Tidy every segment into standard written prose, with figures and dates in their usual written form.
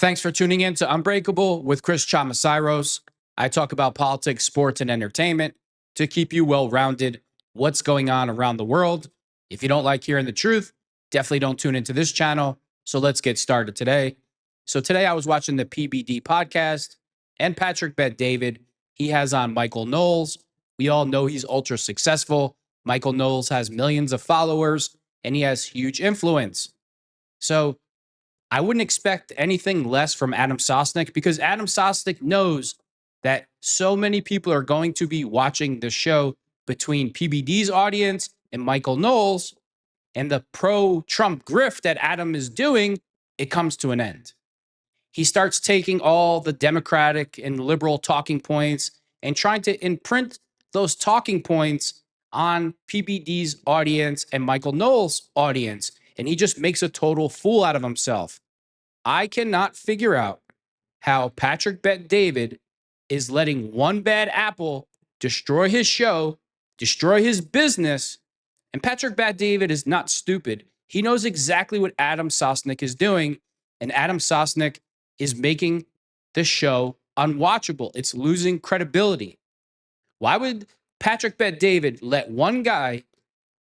Thanks for tuning in to Unbreakable with Chris Chamasairos. I talk about politics, sports, and entertainment to keep you well-rounded. What's going on around the world? If you don't like hearing the truth, definitely don't tune into this channel. So let's get started today. So today I was watching the PBD Podcast and Patrick Bet-David. He has on Michael Knowles. We all know he's ultra successful. Michael Knowles has millions of followers and he has huge influence. So I wouldn't expect anything less from Adam Sosnick because Adam Sosnick knows that so many people are going to be watching the show between PBD's audience and Michael Knowles, and the pro-Trump grift that Adam is doing, it comes to an end. He starts taking all the Democratic and liberal talking points and trying to imprint those talking points on PBD's audience and Michael Knowles' audience, and he just makes a total fool out of himself. I cannot figure out how Patrick Bet-David is letting one bad apple destroy his show, destroy his business. And Patrick Bet-David is not stupid. He knows exactly what Adam Sosnick is doing, and Adam Sosnick is making the show unwatchable. It's losing credibility. Why would Patrick Bet-David let one guy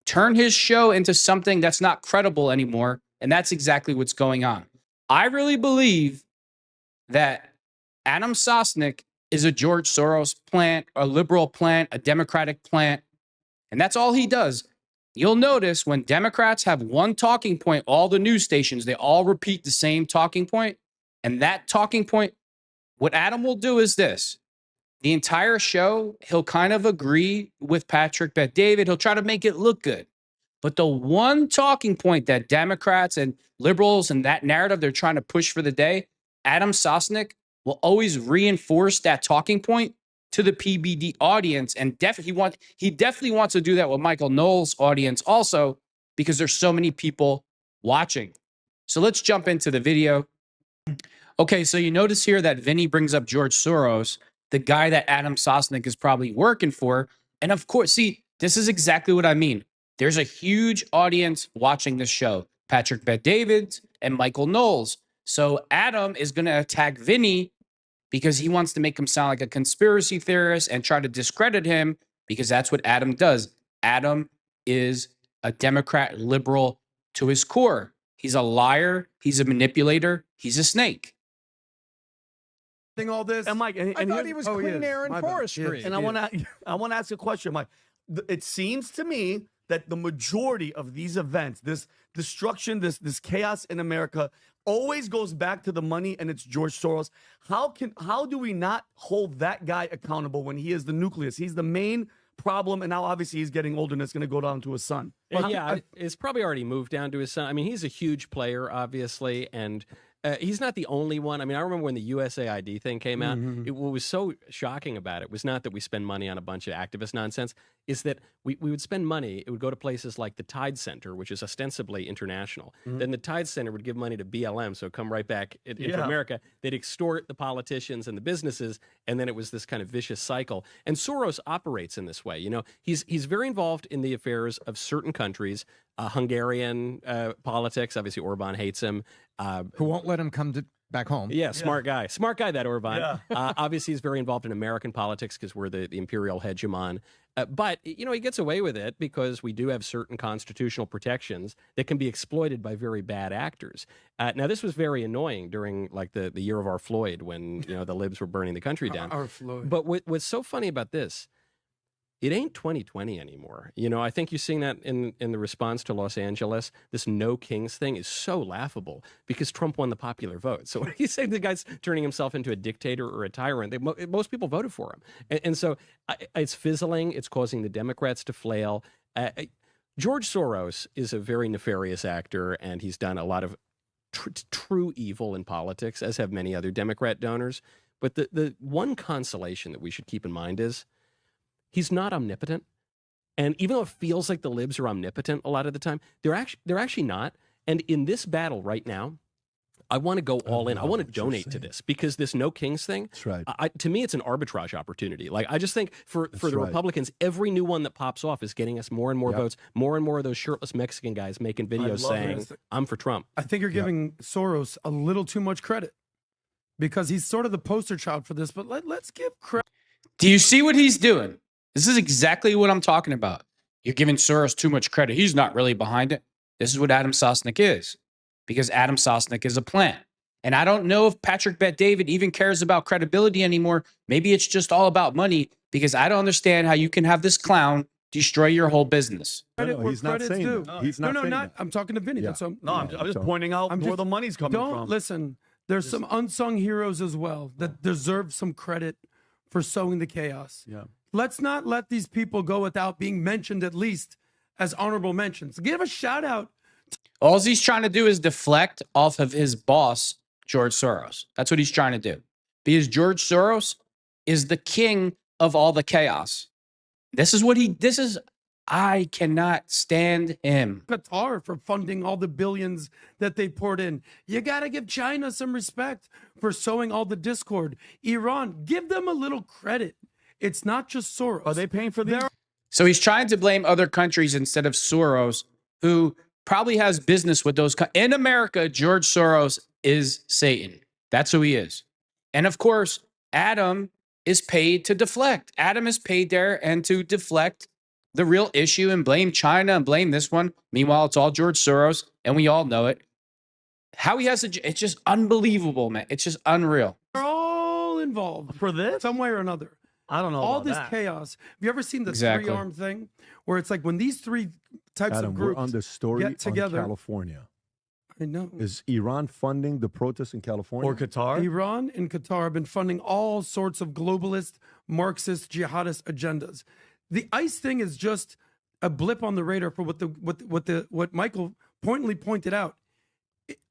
turn his show into something that's not credible anymore? And that's exactly what's going on. I really believe that Adam Sosnick is a George Soros plant, a liberal plant, a Democratic plant, and that's all he does. You'll notice when Democrats have one talking point, all the news stations, they all repeat the same talking point. And that talking point, what Adam will do is this. The entire show, he'll kind of agree with Patrick Bet-David. He'll try to make it look good. But the one talking point that Democrats and liberals and that narrative they're trying to push for the day, Adam Sosnick will always reinforce that talking point to the PBD audience. And he definitely wants to do that with Michael Knowles' audience also, because there's so many people watching. So let's jump into the video. Okay, so you notice here that Vinny brings up George Soros, the guy that Adam Sosnick is probably working for. And of course, see, this is exactly what I mean. There's a huge audience watching this show, Patrick Bet-David and Michael Knowles. So Adam is going to attack Vinny because he wants to make him sound like a conspiracy theorist and try to discredit him, because that's what Adam does. Adam is a Democrat liberal to his core. He's a liar. He's a manipulator. He's a snake. All this. And Mike, I thought he was clean air and forestry. And I want to ask a question, Mike. It seems to me that the majority of these events, this destruction, this chaos in America, always goes back to the money, and it's George Soros. How do we not hold that guy accountable when he is the nucleus? He's the main problem, and now obviously he's getting older, and it's going to go down to his son. Well, it's probably already moved down to his son. I mean, he's a huge player, obviously, and he's not the only one. I mean, I remember when the USAID thing came out, what was so shocking about it was not that we spend money on a bunch of activist nonsense, is that we would spend money, it would go to places like the Tide Center, which is ostensibly international. Then the Tide Center would give money to BLM, so come right back into America. They'd extort the politicians and the businesses, and then it was this kind of vicious cycle. And Soros operates in this way. You know, he's very involved in the affairs of certain countries, Hungarian politics. Obviously, Orban hates him. Who won't let him come back home. Yeah, smart guy, that Orban. Yeah. Obviously, he's very involved in American politics because we're the imperial hegemon. But, you know, he gets away with it because we do have certain constitutional protections that can be exploited by very bad actors. Now, this was very annoying during, like, the year of our Floyd when, you know, the libs were burning the country down. Our Floyd. But what's so funny about this, it ain't 2020 anymore. You know, I think you're seeing that in the response to Los Angeles. This no kings thing is so laughable because Trump won the popular vote. So when you say the guy's turning himself into a dictator or a tyrant, most people voted for him. And so it's fizzling. It's causing the Democrats to flail. George Soros is a very nefarious actor, and he's done a lot of true evil in politics, as have many other Democrat donors. But the one consolation that we should keep in mind is he's not omnipotent. And even though it feels like the libs are omnipotent a lot of the time, they're actually not. And in this battle right now, I want to go all in. I want to donate to this because this no kings thing, that's right. To me, it's an arbitrage opportunity. Like, I just think for the Republicans, every new one that pops off is getting us more and more votes, more and more of those shirtless Mexican guys making videos saying, I'm for Trump. I think you're giving Soros a little too much credit. because he's sort of the poster child for this. But let's give credit. Do you see what he's doing? This is exactly what I'm talking about. You're giving Soros too much credit. He's not really behind it. This is what Adam Sosnick is, because Adam Sosnick is a plant. And I don't know if Patrick Bet-David even cares about credibility anymore. Maybe it's just all about money, because I don't understand how you can have this clown destroy your whole business. No, he's not saying that. No, He's not saying that. I'm talking to Vinny. Yeah. I'm just pointing out where the money's coming from. Listen, there's some unsung heroes as well that deserve some credit for sowing the chaos. Yeah. Let's not let these people go without being mentioned, at least as honorable mentions. Give a shout out. All he's trying to do is deflect off of his boss, George Soros. That's what he's trying to do. Because George Soros is the king of all the chaos. I cannot stand him. Qatar for funding all the billions that they poured in. You got to give China some respect for sowing all the discord. Iran, give them a little credit. It's not just Soros. Are they paying for these? So he's trying to blame other countries instead of Soros, who probably has business with those. In America, George Soros is Satan. That's who he is. And of course, Adam is paid to deflect. Adam is paid there and to deflect the real issue and blame China and blame this one. Meanwhile, it's all George Soros, and we all know it. How he has it's just unbelievable, man. It's just unreal. They're all involved For this? some way or another. I don't know. All about this that. chaos. Have you ever seen the Exactly. three-arm thing where it's like when these three types Adam, of we're groups on the story get together? on California. I know. Is Iran funding the protests in California? Or Qatar? Iran and Qatar have been funding all sorts of globalist, Marxist, jihadist agendas. The ICE thing is just a blip on the radar for what Michael pointedly pointed out.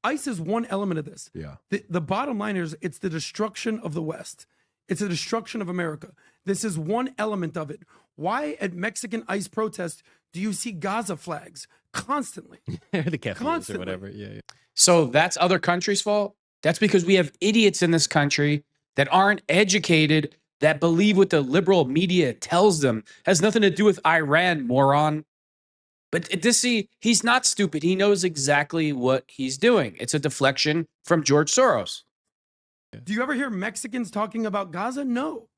ICE is one element of this. Yeah. The bottom line is it's the destruction of the West. It's the destruction of America. This is one element of it. Why at Mexican ICE protests do you see Gaza flags constantly? The cafes or Constantly. whatever. Yeah. So that's other countries' fault? That's because we have idiots in this country that aren't educated, that believe what the liberal media tells them. Has nothing to do with Iran, moron. But he's not stupid. He knows exactly what he's doing. It's a deflection from George Soros. Do you ever hear Mexicans talking about Gaza? No,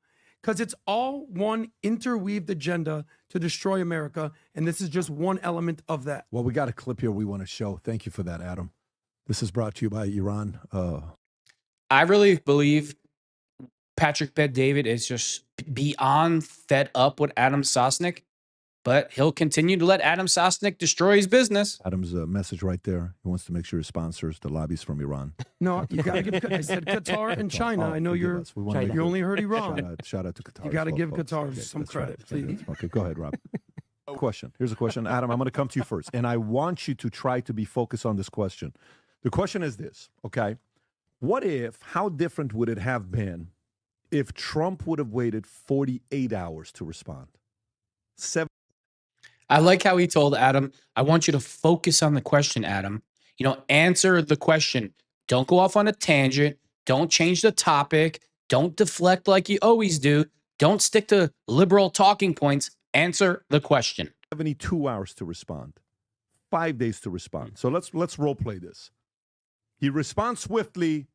because it's all one interweaved agenda to destroy America, and this is just one element of that. Well, we got a clip here we want to show. Thank you for that, Adam. This is brought to you by Iran. I really believe Patrick Bet-David is just beyond fed up with Adam Sosnick, but he'll continue to let Adam Sosnick destroy his business. Adam's message right there. He wants to make sure he sponsors the lobbies from Iran. No, you got to give. I said Qatar and China. Oh, I know forgive you're. us. We wanna make You it- only heard Iran. Shout out to Qatar. You got to as well, give folks. Qatar Okay, some that's right. credit, please. Okay, go ahead, Rob. Question. Here's a question. Adam, I'm going to come to you first. And I want you to try to be focused on this question. The question is this, okay? How different would it have been if Trump would have waited 48 hours to respond? I like how he told Adam, I want you to focus on the question, Adam. Answer the question. Don't go off on a tangent. Don't change the topic. Don't deflect like you always do. Don't stick to liberal talking points. Answer the question. 72 hours to respond. 5 days to respond. So let's role play this. He responds swiftly.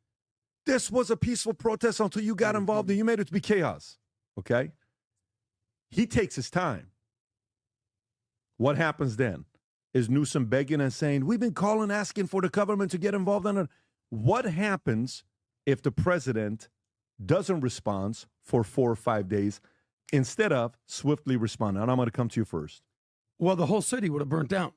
This was a peaceful protest until you got involved and you made it to be chaos. Okay? He takes his time. What happens then? Is Newsom begging and saying, we've been calling, asking for the government to get involved in it? What happens if the president doesn't respond for 4 or 5 days instead of swiftly responding? And I'm going to come to you first. Well, the whole city would have burnt down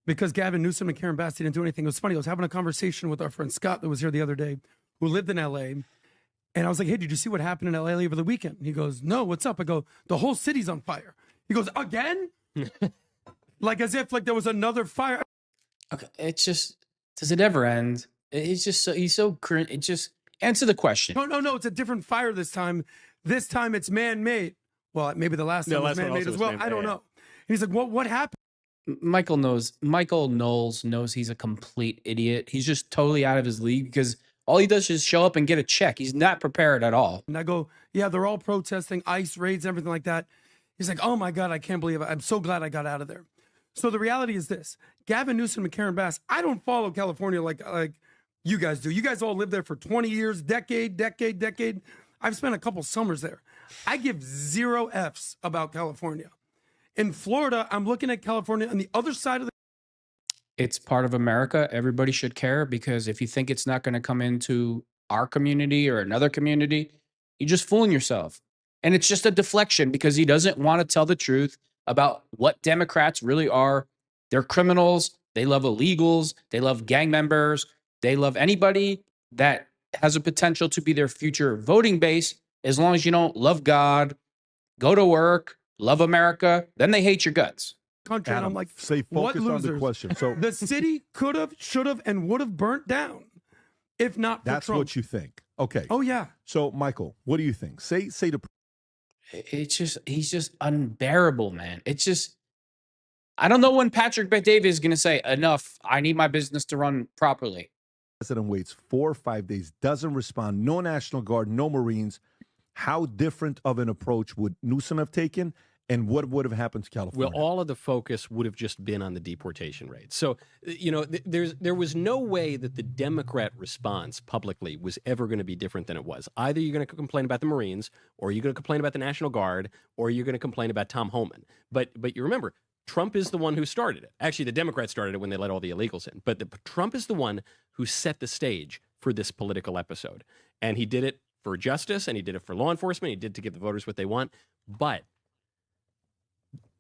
because Gavin Newsom and Karen Bass didn't do anything. It was funny. I was having a conversation with our friend Scott that was here the other day, who lived in L.A., and I was like, hey, did you see what happened in L.A. over the weekend? And he goes, no, what's up? I go, the whole city's on fire. He goes, again? Like as if there was another fire. Okay, it's just, does it ever end? He's so cringe. It just, answer the question. No, it's a different fire this time. This time it's man-made. Well, maybe the last time was man-made as well. I don't know. And he's like, what happened? Michael Knowles knows he's a complete idiot. He's just totally out of his league because all he does is show up and get a check. He's not prepared at all. And I go, yeah, they're all protesting, ICE raids, everything like that. He's like, oh my God, I can't believe it. I'm so glad I got out of there. So the reality is this. Gavin Newsom and Karen Bass, I don't follow California like You guys do. You guys all live there for 20 years, decade. I've spent a couple summers there. I give 0 Fs about California. In Florida, I'm looking at California on the other side of the It's part of America. Everybody should care, because if you think it's not going to come into our community or another community, you're just fooling yourself. And it's just a deflection, because he doesn't want to tell the truth about what Democrats really are. They're criminals. They love illegals. They love gang members. They love anybody that has a potential to be their future voting base. As long as you don't love God, go to work, love America, then they hate your guts. country. Adam, And I'm like, stay what focused on the losers? question. So The city could have, should have, and would have burnt down if not for that's Trump. what you think. Okay. Oh, yeah. So, Michael, what do you think? Say the It's just, he's just unbearable, man. It's just, I don't know when Patrick Bet-David is going to say, enough, I need my business to run properly. president waits 4 or 5 days, doesn't respond, no National Guard, no Marines. How different of an approach would Newsom have taken, and what would have happened to California? Well, all of the focus would have just been on the deportation rate. So, you know, there was no way that the Democrat response publicly was ever going to be different than it was. Either you're going to complain about the Marines, or you're going to complain about the National Guard, or you're going to complain about Tom Homan. But you remember, Trump is the one who started it. Actually, the Democrats started it when they let all the illegals in. But Trump is the one who set the stage for this political episode. And he did it for justice, and he did it for law enforcement. He did it to give the voters what they want. But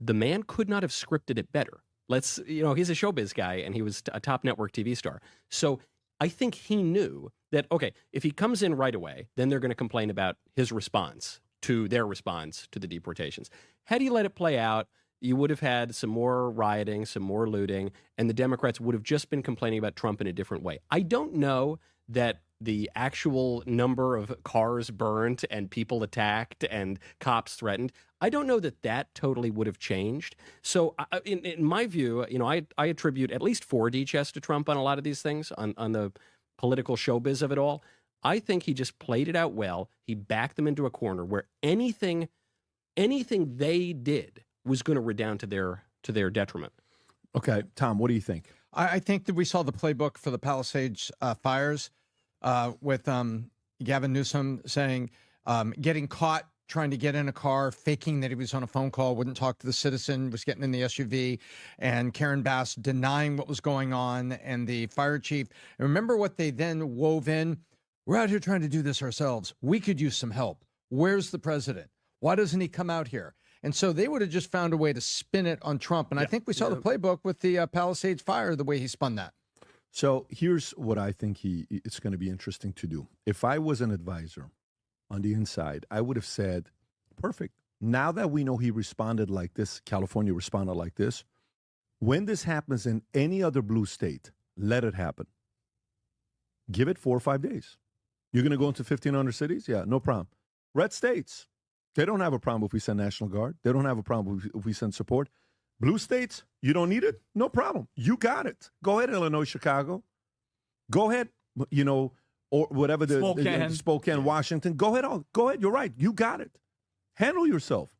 the man could not have scripted it better. He's a showbiz guy, and he was a top network TV star. So I think he knew that, okay, if he comes in right away, then they're going to complain about his response to their response to the deportations. Had he let it play out, you would have had some more rioting, some more looting, and the Democrats would have just been complaining about Trump in a different way. I don't know that the actual number of cars burnt and people attacked and cops threatened, I don't know that totally would have changed. So in my view, you know, I attribute at least 4D chess to Trump on a lot of these things, on the political showbiz of it all. I think he just played it out well. He backed them into a corner where anything they did was going to redound to their detriment. Okay, Tom, what do you think? I think that we saw the playbook for the Palisades fires with Gavin Newsom saying getting caught trying to get in a car, faking that he was on a phone call, wouldn't talk to the citizen, was getting in the SUV, and Karen Bass denying what was going on, and the fire chief. And remember what they then wove in? We're out here trying to do this ourselves. We could use some help. Where's the president? Why doesn't he come out here? And so they would have just found a way to spin it on Trump. And I think we saw the playbook with the Palisades fire, the way he spun that. So here's what I think it's going to be interesting to do. If I was an advisor on the inside, I would have said, perfect. Now that we know he responded like this, California responded like this, when this happens in any other blue state, let it happen. Give it 4 or 5 days. You're going to go into 1,500 cities? Yeah, no problem. Red states, they don't have a problem if we send National Guard. They don't have a problem if we send support. Blue states, you don't need it? No problem. You got it. Go ahead, Illinois, Chicago. Go ahead, you know, or whatever the Spokane, Washington. Go ahead. Go ahead. You're right. You got it. Handle yourself.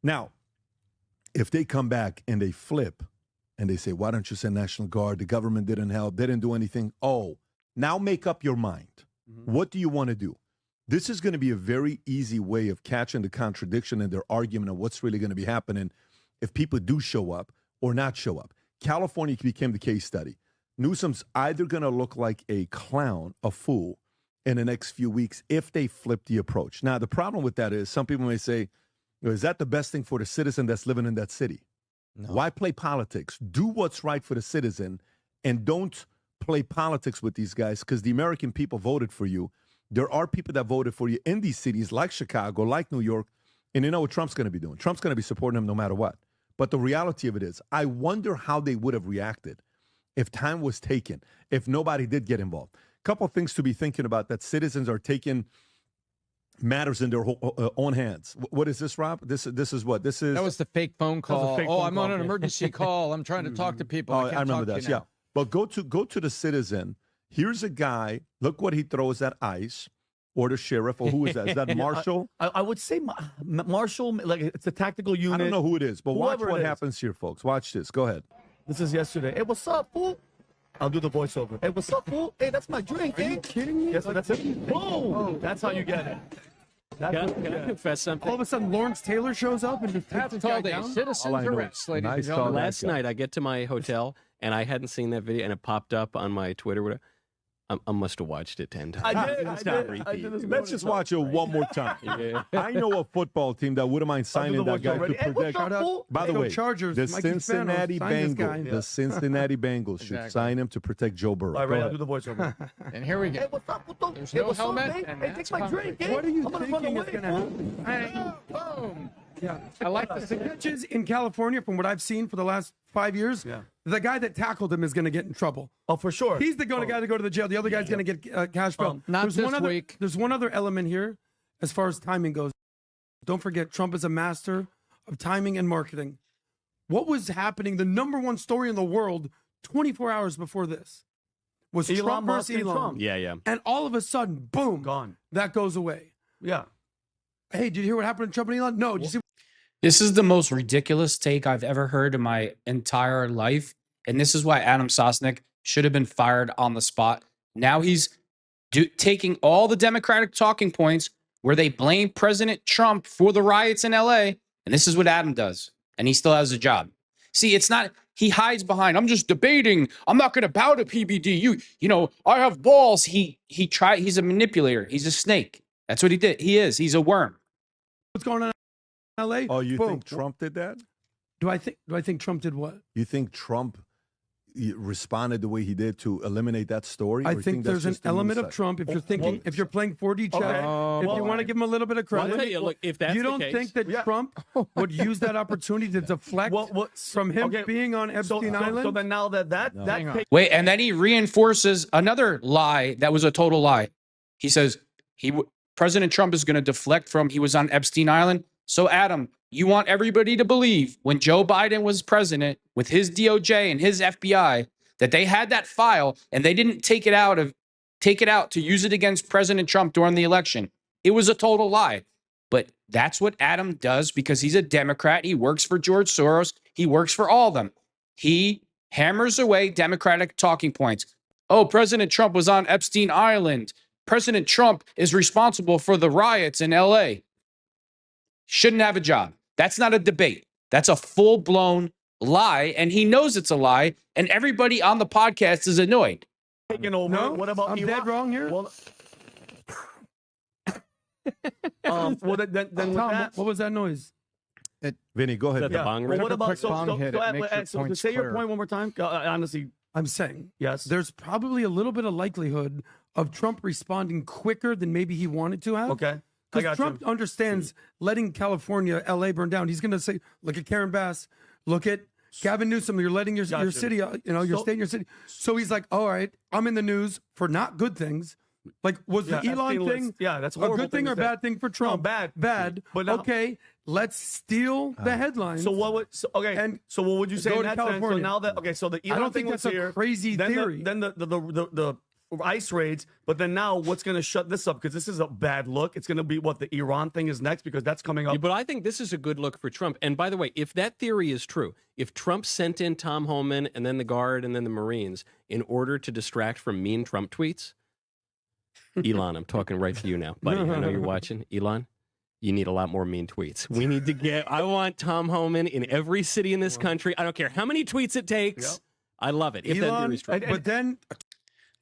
Now, if they come back and they flip and they say, why don't you send National Guard? The government didn't help. They didn't do anything. Oh, now make up your mind. Mm-hmm. What do you want to do? This is going to be a very easy way of catching the contradiction in their argument of what's really going to be happening if people do show up or not show up. California became the case study. Newsom's either going to look like a clown, a fool, in the next few weeks if they flip the approach. Now, the problem with that is some people may say, is that the best thing for the citizen that's living in that city? No. Why play politics? Do what's right for the citizen and don't play politics with these guys, because the American people voted for you. There are people that voted for you in these cities like Chicago, like New York, and you know what Trump's going to be doing? Trump's going to be supporting him no matter what. But the reality of it is, I wonder how they would have reacted if time was taken, if nobody did get involved. A couple of things to be thinking about, that citizens are taking matters in their own hands. What is this, Rob? This is what? This is... That was the fake phone call. I'm on an emergency call. I'm trying to talk to people. I remember that, yeah. But go to the citizen. Here's a guy, look what he throws at ICE or the sheriff, or who is that? Is that Marshall? I would say Marshall, like it's a tactical unit. I don't know who it is, but watch Whoever what it is. happens here, folks. Watch this. Go ahead. This is yesterday. Hey, what's up, fool? I'll do the voiceover. Hey, what's up, fool? Hey, that's my drink. Are you kidding me? Yes, that's it. Boom. That's how you get it. That's how you Can get I it. confess something? All of a sudden, Lawrence Taylor shows up and just takes this guy down. Citizens All I know- arrest, ladies and Nice gentlemen. call. Last night, I get to my hotel, and I hadn't seen that video, and it popped up on my Twitter. Whatever. I must have watched it 10 times. I did. It's I not did. repeat. I did this Let's just watch it one more time. Yeah. I know a football team that wouldn't mind signing that guy to Hey, what's protect. up, fool? By the Go way, Chargers, the Mikey Cincinnati Spanos, sign this guy. Bengals, the Cincinnati Bengals should Exactly. sign him to protect Joe Burrow. All Go right, I'll ahead. do the voiceover. And here we Hey, go. what's up? What's up? There's Hey, no what's up, helmet, babe? and Hey, that's take my concrete. drink. Hey, What are you I'm gonna run thinking is away. going to happen? Boom. Yeah. I like the The signature. catches in California, from what I've seen for the last 5 years, Yeah. the guy that tackled him is going to get in trouble. Oh, for sure. He's the guy to go to the jail. The other guy's going to get cash bail. Not There's this one other, week. There's one other element here as far as timing goes. Don't forget, Trump is a master of timing and marketing. What was happening, the number one story in the world 24 hours before this, was Elon Trump Musk versus and Elon. Trump. Yeah. And all of a sudden, boom, Gone. that goes away. Yeah. Hey, did you hear what happened to Trump and Elon? No. Did you see? This is the most ridiculous take I've ever heard in my entire life. And this is why Adam Sosnick should have been fired on the spot. Now he's taking all the Democratic talking points where they blame President Trump for the riots in LA. And this is what Adam does. And he still has a job. See, it's not, he hides behind, I'm just debating. I'm not going to bow to PBD. You know, I have balls. He's a manipulator. He's a snake. That's what he did. He is. He's a worm. What's going on in LA? Oh, you Boom. think Trump did that? Do I think Trump did what? You think Trump responded the way he did to eliminate that story? I Or you think that's there's an just a element news of site? Trump. If you're thinking, if you're playing 4D chess, Okay. if well, you want to give him a little bit of Well, I'll credit, tell you, look, if that's you the don't case, think that Yeah. Trump would use that opportunity to deflect from him okay, being on Epstein Island? So then now that Hang on. take, Wait, and then he reinforces another lie that was a total lie. He says President Trump is going to deflect from he was on Epstein Island. So Adam, you want everybody to believe when Joe Biden was president with his DOJ and his FBI that they had that file and they didn't take it out to use it against President Trump during the election. It was a total lie. But that's what Adam does because he's a Democrat. He works for George Soros. He works for all of them. He hammers away Democratic talking points. Oh, President Trump was on Epstein Island. President Trump is responsible for the riots in LA. Shouldn't have a job. That's not a debate. That's a full-blown lie, and he knows it's a lie, and everybody on the podcast is annoyed. taking over. No, What about I'm Elon? dead wrong here. Well, well then with Tom, that, what was that noise? Vinny, go ahead. That the man. bong well, rip? what about quick bong hit, it makes your so points say your clear. point one more time? Honestly, I'm saying yes. there's probably a little bit of likelihood of Trump responding quicker than maybe he wanted to have. Okay, I Because got Trump you. understands letting California, LA burn down. He's going to say, look at Karen Bass, look at Gavin Newsom. You're letting your Gotcha. city, your So- state, your city. So he's like, all right, I'm in the news for not good things. Like, was the Yeah, Elon Epstein thing list. Yeah, that's a a horrible good thing to or say. bad thing for Trump? bad. Bad. But now- okay, let's steal the headlines. So what would And so what would you say go in to that sense? So California. now that so the Elon I don't thing think was that's a here, crazy then theory. then the ICE raids, but then now what's going to shut this up? Because this is a bad look. It's going to be what the Iran thing is next because that's coming up. Yeah, but I think this is a good look for Trump. And by the way, if that theory is true, if Trump sent in Tom Homan and then the Guard and then the Marines in order to distract from mean Trump tweets, Elon, I'm talking right to you now, buddy. I know you're watching. Elon, you need a lot more mean tweets. We need to I want Tom Homan in every city in this country. I don't care how many tweets it takes. Yep. I love it. If that Elon, theory is true. but then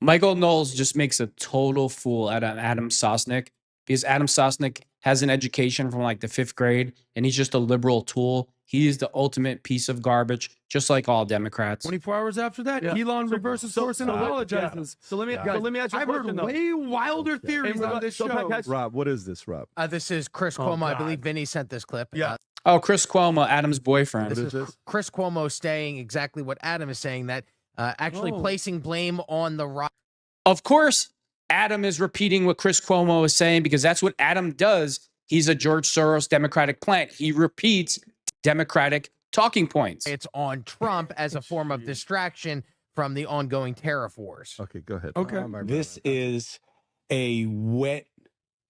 Michael Knowles just makes a total fool out of Adam Sosnick because Adam Sosnick has an education from like the 5th grade and he's just a liberal tool. He is the ultimate piece of garbage, just like all Democrats. 24 hours after that, Yeah. Elon reverses course and apologizes. So let me ask you a I've heard question, though. way wilder theories Hey, on this so, show. Pat, Rob, what is this, Rob? This is Chris Oh, Cuomo. I God. believe Vinny sent this clip. Yeah. Oh, Chris Cuomo, Adam's boyfriend. This What is is this? Chris Cuomo saying exactly what Adam is saying, that actually Oh. placing blame on the riot. Of course, Adam is repeating what Chris Cuomo is saying because that's what Adam does. He's a George Soros Democratic plant. He repeats Democratic talking points. It's on Trump as a form of distraction from the ongoing tariff wars. Okay, go ahead. Okay. This is a wet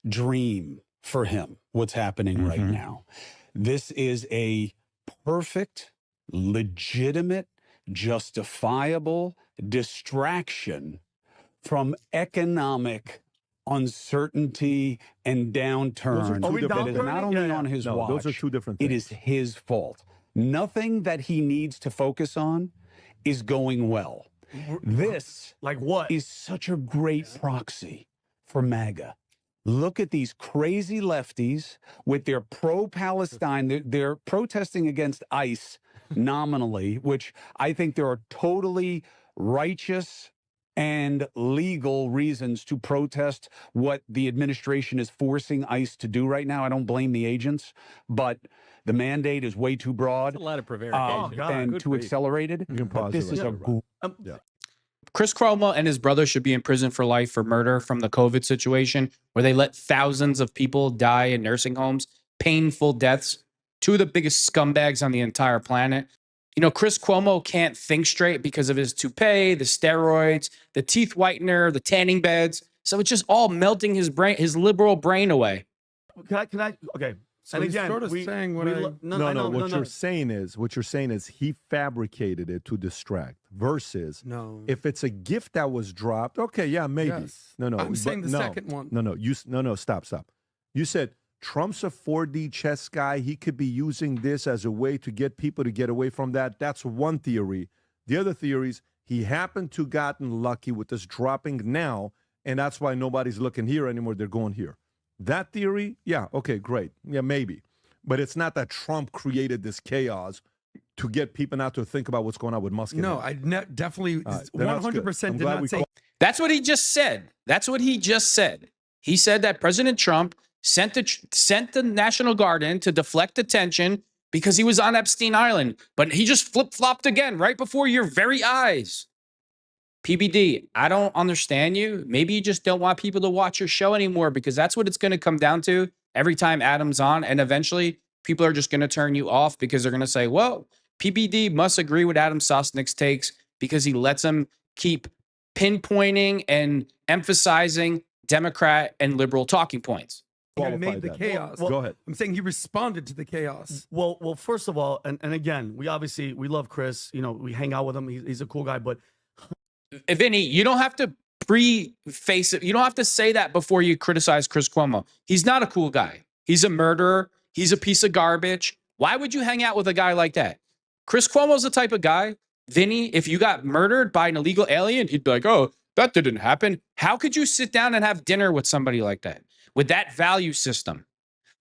dream for him, what's happening right now. This is a perfect, legitimate justifiable distraction from economic uncertainty and downturn Are we that is not downturning? only Yeah. on his No, watch, those are two different it things. is his fault. Nothing that he needs to focus on is going well. This Like what? is such a great proxy for MAGA. Look at these crazy lefties with their pro-Palestine. They're protesting against ICE nominally, which I think there are totally righteous and legal reasons to protest what the administration is forcing ICE to do right now. I don't blame the agents, but the mandate is way too broad A lot of prevarication. God. and Good too grief. accelerated. You can But pause this it is right a there, Rob. Chris Cuomo and his brother should be in prison for life for murder from the COVID situation, where they let thousands of people die in nursing homes, painful deaths. Two of the biggest scumbags on the entire planet. You know, Chris Cuomo can't think straight because of his toupee, the steroids, the teeth whitener, the tanning beds. So it's just all melting his brain, his liberal brain away. Can I? Okay. So and he's again, sort of saying what I- No, what you're saying is he fabricated it to distract. Versus, No. if it's a gift that was dropped, okay, yeah, maybe. Yes. No, I'm saying the no, second one. No, stop. You said Trump's a 4D chess guy. He could be using this as a way to get people to get away from that. That's one theory. The other theory is he happened to gotten lucky with this dropping now, and that's why nobody's looking here anymore. They're going here. That theory, yeah, okay, great. Yeah, maybe. But it's not that Trump created this chaos to get people not to think about what's going on with Musk. No, I definitely All right, then that's good. 100% I'm did glad not we say. That's what he just said. That's what he just said. He said that President Trump sent the National Guard in to deflect attention because he was on Epstein Island, but he just flip-flopped again right before your very eyes. PBD, I don't understand you. Maybe you just don't want people to watch your show anymore, because that's what it's going to come down to every time Adam's on. And eventually people are just going to turn you off because they're going to say, well, PBD must agree with Adam Sosnick's takes because he lets them keep pinpointing and emphasizing Democrat and liberal talking points. He qualify made the that. chaos. Go ahead. I'm saying he responded to the chaos. Well, first of all, and again, we love Chris. You know, we hang out with him. He's a cool guy, but Vinny, you don't have to preface it. You don't have to say that before you criticize Chris Cuomo. He's not a cool guy. He's a murderer. He's a piece of garbage. Why would you hang out with a guy like that? Chris Cuomo's the type of guy, Vinny, if you got murdered by an illegal alien, he'd be like, oh, that didn't happen. How could you sit down and have dinner with somebody like that, with that value system?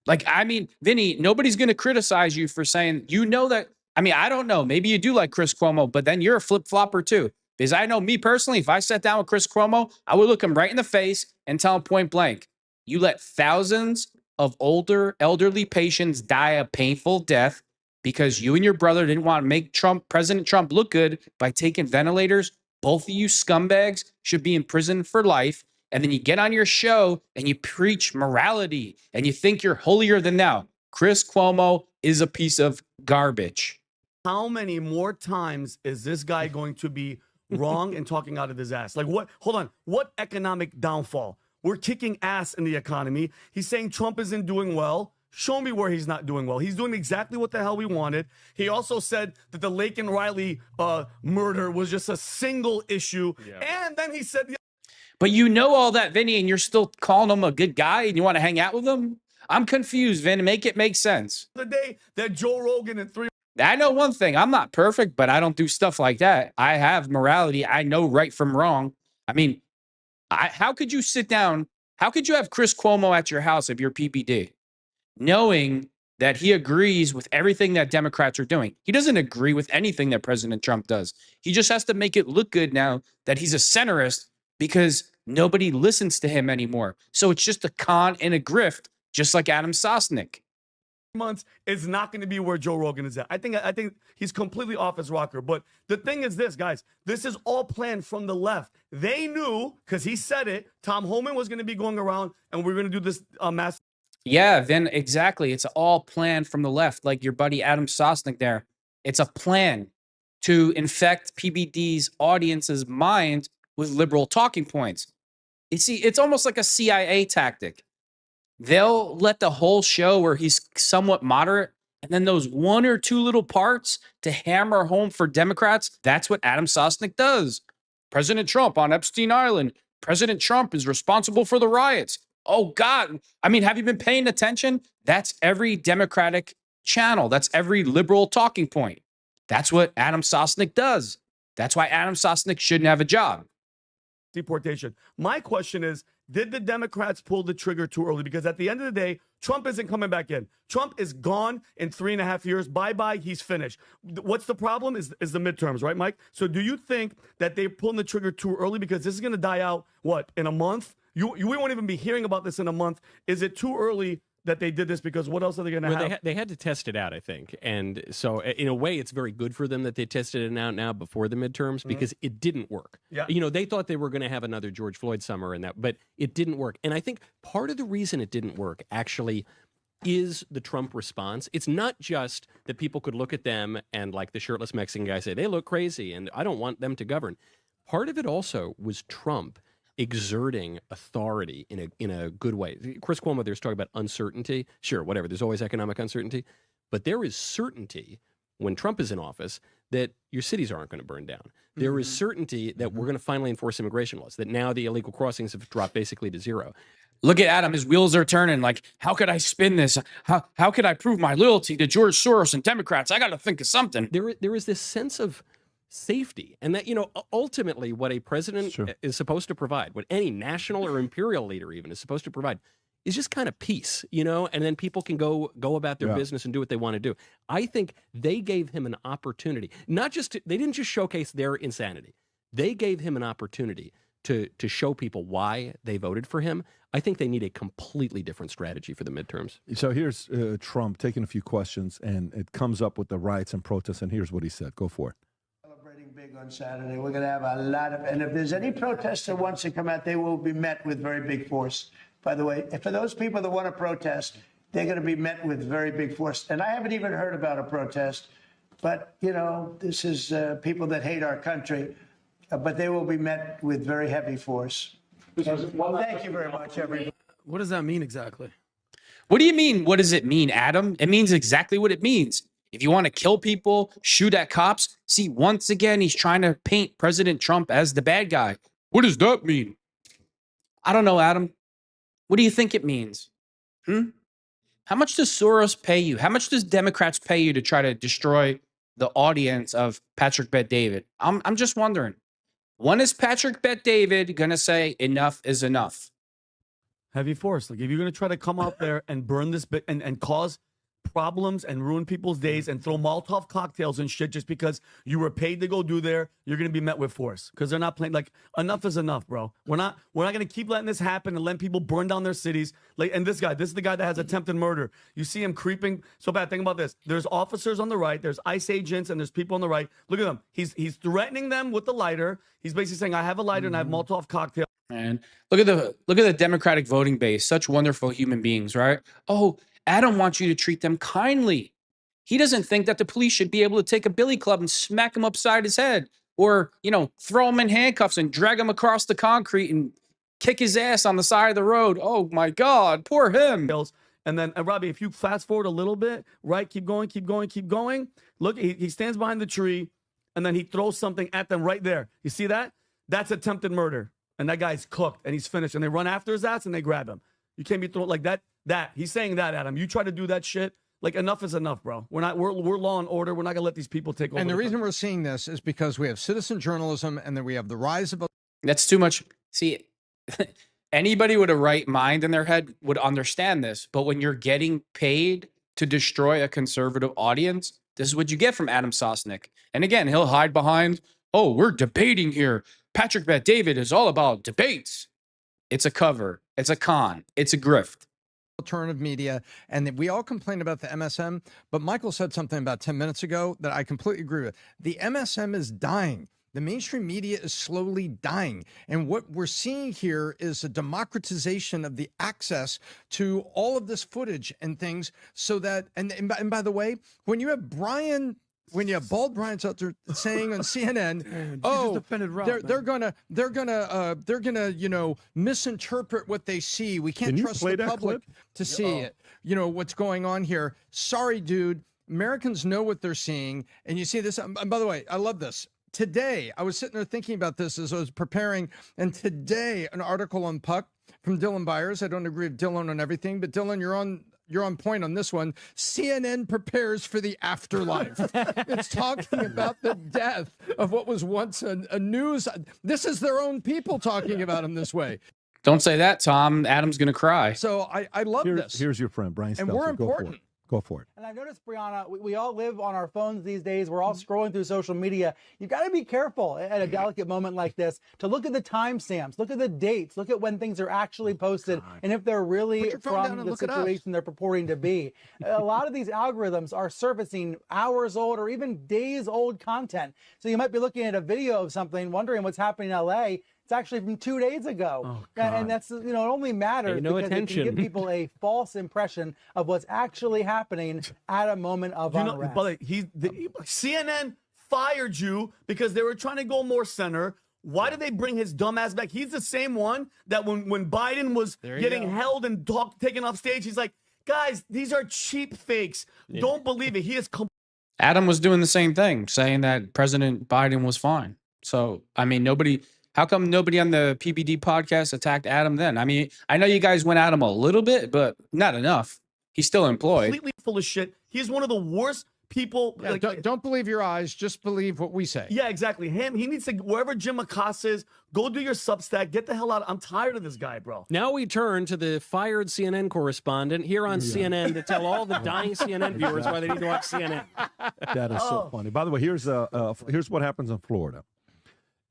Like, I mean, Vinny, nobody's going to criticize you for saying, you know that. I mean, I don't know. Maybe you do like Chris Cuomo, but then you're a flip-flopper too. Because I know me personally, if I sat down with Chris Cuomo, I would look him right in the face and tell him point blank, you let thousands of elderly patients die a painful death because you and your brother didn't want to make President Trump look good by taking ventilators. Both of you scumbags should be in prison for life. And then you get on your show and you preach morality and you think you're holier than thou. Chris Cuomo is a piece of garbage. how many more times is this guy going to be wrong and talking out of his ass? Like what? Hold on. What economic downfall? We're kicking ass in the economy. He's saying Trump isn't doing well. Show me where he's not doing well. He's doing exactly what the hell we wanted. He also said that the Lake and Riley murder was just a single issue. Yeah. And then he said, But you know all that, Vinny, and you're still calling him a good guy and you want to hang out with him? I'm confused, Vin. Make it make sense. the day that Joe Rogan and 3 I know one thing. I'm not perfect, but I don't do stuff like that. I have morality. I know right from wrong. I mean, how could you sit down? How could you have Chris Cuomo at your house if you're PBD, knowing that he agrees with everything that Democrats are doing? He doesn't agree with anything that President Trump does. He just has to make it look good now that he's a centrist because nobody listens to him anymore. So it's just a con and a grift, just like Adam Sosnick. months is not going to be where Joe Rogan is at. I think he's completely off his rocker. But the thing is this, guys, this is all planned from the left. They knew, because he said it, Tom Homan was going to be going around and we're going to do this mass. Yeah, Vin, exactly. It's all planned from the left, like your buddy Adam Sosnick there. It's a plan to infect PBD's audience's mind with liberal talking points. You see, it's almost like a CIA tactic. They'll let the whole show where he's somewhat moderate And then those one or two little parts to hammer home for Democrats, that's what Adam Sosnick does. President Trump on Epstein Island. President Trump is responsible for the riots. Oh, God. I mean, have you been paying attention? That's every Democratic channel. That's every liberal talking point. That's what Adam Sosnick does. That's why Adam Sosnick shouldn't have a job. Deportation. My question is, did the Democrats pull the trigger too early? Because at the end of the day, Trump isn't coming back in. Trump is gone in 3.5 years. Bye-bye. He's finished. What's the problem is the midterms, right, Mike? So do you think that they're pulling the trigger too early because this is going to die out, what, in a month? We won't even be hearing about this in a month. Is it too early that they did this because what else are they going to have? They had to test it out, I think. And so in a way, it's very good for them that they tested it out now before the midterms because it didn't work. Yeah. You know, they thought they were going to have another George Floyd summer and that, but it didn't work. And I think part of the reason it didn't work actually is the Trump response. It's not just that people could look at them and like the shirtless Mexican guy say, they look crazy and I don't want them to govern. Part of it also was Trump exerting authority in a good way. Chris Cuomo there's talking about uncertainty. Sure, whatever. There's always economic uncertainty. But there is certainty when Trump is in office that your cities aren't going to burn down. There is certainty that we're going to finally enforce immigration laws, that now the illegal crossings have dropped basically to zero. Look at Adam. His wheels are turning. Like, how could I spin this? How could I prove my loyalty to George Soros and Democrats? I got to think of something. There is this sense of safety. And that, you know, ultimately what a president is supposed to provide, what any national or imperial leader even is supposed to provide, is just kind of peace, you know, and then people can go about their business and do what they want to do. I think they gave him an opportunity, they didn't just showcase their insanity. They gave him an opportunity to show people why they voted for him. I think they need a completely different strategy for the midterms. So here's Trump taking a few questions, and it comes up with the riots and protests, and here's what he said. Go for it. Big on Saturday. We're going to have a lot of, and if there's any protester wants to come out, they will be met with very big force. By the way, for those people that want to protest, they're going to be met with very big force. And I haven't even heard about a protest, but, you know, this is people that hate our country, but they will be met with very heavy force. Well, thank you very much, everybody. What does that mean exactly? What do you mean? What does it mean, Adam? It means exactly what it means. If you want to kill people, shoot at cops, see, once again, he's trying to paint President Trump as the bad guy. What does that mean? I don't know, Adam. What do you think it means? How much does Soros pay you? How much does Democrats pay you to try to destroy the audience of Patrick Bet-David? I'm just wondering. When is Patrick Bet-David going to say enough is enough? Heavy force. Like, if you're going to try to come out there and burn this bit and cause problems and ruin people's days and throw Molotov cocktails and shit just because you were paid to go do there, you're going to be met with force because they're not playing. Like, enough is enough, bro. We're not going to keep letting this happen and letting people burn down their cities. Like, and this is the guy that has attempted murder. You see him creeping so bad. Think about this. There's officers on the right, there's ICE agents, and there's people on the right. Look at them. He's threatening them with the lighter. He's basically saying, I have a lighter and I have Molotov cocktail. Man, look at the Democratic voting base. Such wonderful human beings, right? Oh, Adam wants you to treat them kindly. He doesn't think that the police should be able to take a billy club and smack him upside his head or, you know, throw him in handcuffs and drag him across the concrete and kick his ass on the side of the road. Oh, my God. Poor him. And then, Robbie, if you fast forward a little bit, right, keep going. Look, he stands behind the tree, and then he throws something at them right there. You see that? That's attempted murder. And that guy's cooked, and he's finished. And they run after his ass, and they grab him. You can't be thrown like that. He's saying that, Adam. You try to do that shit. Like, enough is enough, bro. We're law and order. We're not gonna let these people take over. And the reason we're seeing this is because we have citizen journalism, and then we have the rise of. That's too much. See, anybody with a right mind in their head would understand this. But when you're getting paid to destroy a conservative audience, this is what you get from Adam Sosnick. And again, he'll hide behind, oh, we're debating here. Patrick Bet-David is all about debates. It's a cover. It's a con. It's a grift. Alternative media, and that we all complain about the MSM, but Michael said something about 10 minutes ago that I completely agree with. The MSM is dying. The mainstream media is slowly dying. And what we're seeing here is a democratization of the access to all of this footage and things so that, and by the way, when you have Brian when you have Bald Bryant's out there saying on CNN, just "Oh, defended Rob, they're gonna misinterpret what they see. We can't Can you trust play the that public clip? to see it. What's going on here. Sorry, dude. Americans know what they're seeing, and you see this. And by the way, I love this. Today, I was sitting there thinking about this as I was preparing, and today, an article on Puck from Dylan Byers. I don't agree with Dylan on everything, but Dylan, you're on point on this one. CNN prepares for the afterlife. It's talking about the death of what was once a news. This is their own people talking about him this way. Don't say that, Tom. Adam's going to cry. So I love this. Here's your friend, Brian Stelter. And we're Go for important. it. Go for it. And I've noticed, Brianna, we all live on our phones these days. We're all scrolling through social media. You've got to be careful at a delicate moment like this to look at the timestamps, look at the dates, look at when things are actually posted, and if they're really from the situation they're purporting to be. A lot of these algorithms are surfacing hours old or even days old content. So you might be looking at a video of something, wondering what's happening in LA. It's actually from 2 days ago. And that's, it only matters because it can give people a false impression of what's actually happening at a moment of unrest. But CNN fired you because they were trying to go more center. Why did they bring his dumb ass back? He's the same one that when Biden was getting held and taken off stage, he's like, guys, these are cheap fakes. Don't believe it. He is Adam was doing the same thing, saying that President Biden was fine. So, I mean, how come nobody on the PBD podcast attacked Adam then? I mean, I know you guys went at him a little bit, but not enough. He's still employed. completely full of shit. He's one of the worst people. Yeah, don't believe your eyes. Just believe what we say. Yeah, exactly. He needs to, wherever Jim Acosta is, go do your Substack. Get the hell out. I'm tired of this guy, bro. Now we turn to the fired CNN correspondent here on CNN to tell all the dying CNN viewers why they need to watch CNN. That is so funny. By the way, here's what happens in Florida.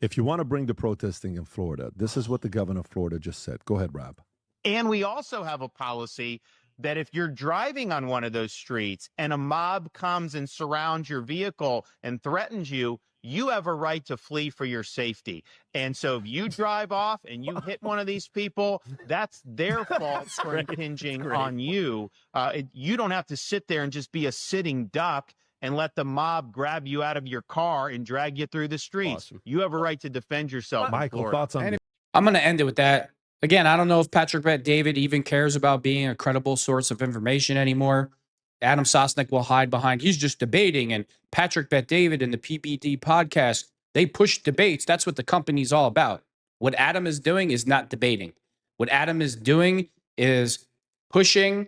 If you want to bring the protesting in Florida, this is what the governor of Florida just said. Go ahead, Rob. And we also have a policy that if you're driving on one of those streets and a mob comes and surrounds your vehicle and threatens you, you have a right to flee for your safety. And so if you drive off and you hit one of these people, that's their fault for impinging on you. You don't have to sit there and just be a sitting duck and let the mob grab you out of your car and drag you through the streets. Awesome. You have a right to defend yourself. Michael, thoughts on this? I'm going to end it with that. Again, I don't know if Patrick Bet-David even cares about being a credible source of information anymore. Adam Sosnick will hide behind, he's just debating. And Patrick Bet-David and the PBD podcast, they push debates. That's what the company's all about. What Adam is doing is not debating. What Adam is doing is pushing,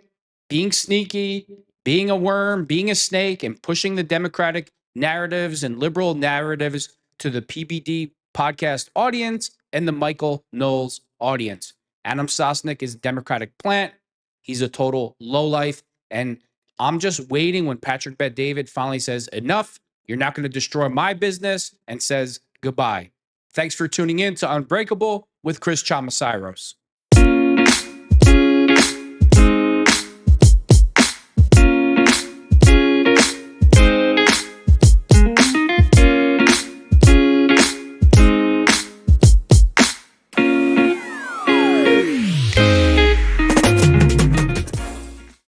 being sneaky, being a worm, being a snake, and pushing the Democratic narratives and liberal narratives to the PBD podcast audience and the Michael Knowles audience. Adam Sosnick is a Democratic plant. He's a total lowlife. And I'm just waiting when Patrick Bet-David finally says, enough, you're not going to destroy my business, and says goodbye. Thanks for tuning in to Unbreakable with Chris Chamasairos.